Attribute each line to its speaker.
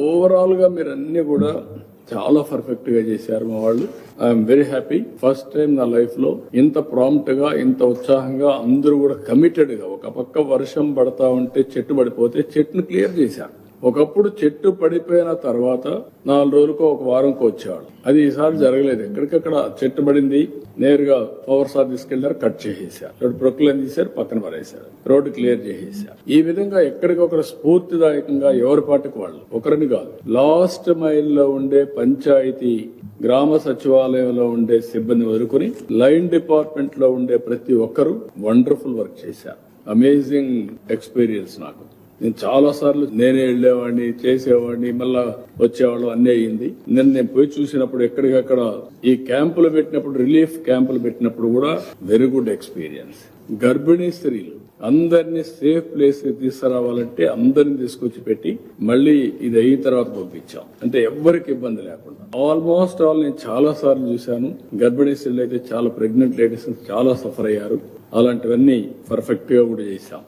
Speaker 1: Overall గా మీరు అన్ని కూడా చాలా పర్ఫెక్ట్ గా చేశారు మా వాళ్ళు. I'm very happy. First time నా లైఫ్ లో ఇంత ప్రాంప్ట్ గా, ఇంత ఉత్సాహంగా అందరూ కూడా కమిటెడ్ గా, ఒక పక్క వర్షం పడతా ఉంటే చెట్టు పడిపోతే చెట్టును క్లియర్ చేశారు. ఒకప్పుడు చెట్టు పడిపోయిన తర్వాత 4 రోజులకో ఒక వారంకో వచ్చేవాళ్ళు. అది ఈసారి జరగలేదు. ఎక్కడికక్కడ చెట్టు పడింది, నేరుగా పవర్ సార్ తీసుకెళ్లారు, కట్ చేసేసారు, ప్రొక్లైన్ తీశారు, పక్కన పడేశారు, రోడ్డు క్లియర్ చేసేసారు. ఈ విధంగా ఎక్కడికొకరు స్ఫూర్తిదాయకంగా ఎవరి పాటికి వాళ్ళు, ఒకరిని కాదు, లాస్ట్ మైల్ లో ఉండే పంచాయతీ, గ్రామ సచివాలయంలో ఉండే సిబ్బంది వదులుకుని లైన్ డిపార్ట్మెంట్ లో ఉండే ప్రతి ఒక్కరూ వండర్ఫుల్ వర్క్ చేశారు. అమేజింగ్ ఎక్స్పీరియన్స్ నాకు. నేను చాలా సార్లు నేనే వెళ్లేవాడిని, చేసేవాడిని, మళ్ళా వచ్చేవాళ్ళు, అన్నీ అయ్యింది. నేను పోయి చూసినప్పుడు ఎక్కడికక్కడ ఈ క్యాంపులు పెట్టినప్పుడు, రిలీఫ్ క్యాంపులు పెట్టినప్పుడు కూడా వెరీ గుడ్ ఎక్స్పీరియన్స్. గర్భిణీ స్త్రీలు అందరినీ సేఫ్ ప్లేస్ కి తీసుకురావాలంటే అందరిని తీసుకొచ్చి పెట్టి మళ్ళీ ఇది అయిన తర్వాత పంపించాం. అంటే ఎవ్వరికి ఇబ్బంది లేకుండా. ఆల్మోస్ట్ ఆల్ నేను చాలా సార్లు చూశాను. గర్భిణీ స్త్రీలు అయితే చాలా, ప్రెగ్నెంట్ లేడీస్ చాలా సఫర్ అయ్యారు. అలాంటివన్నీ పర్ఫెక్ట్ గా కూడా చేశాం.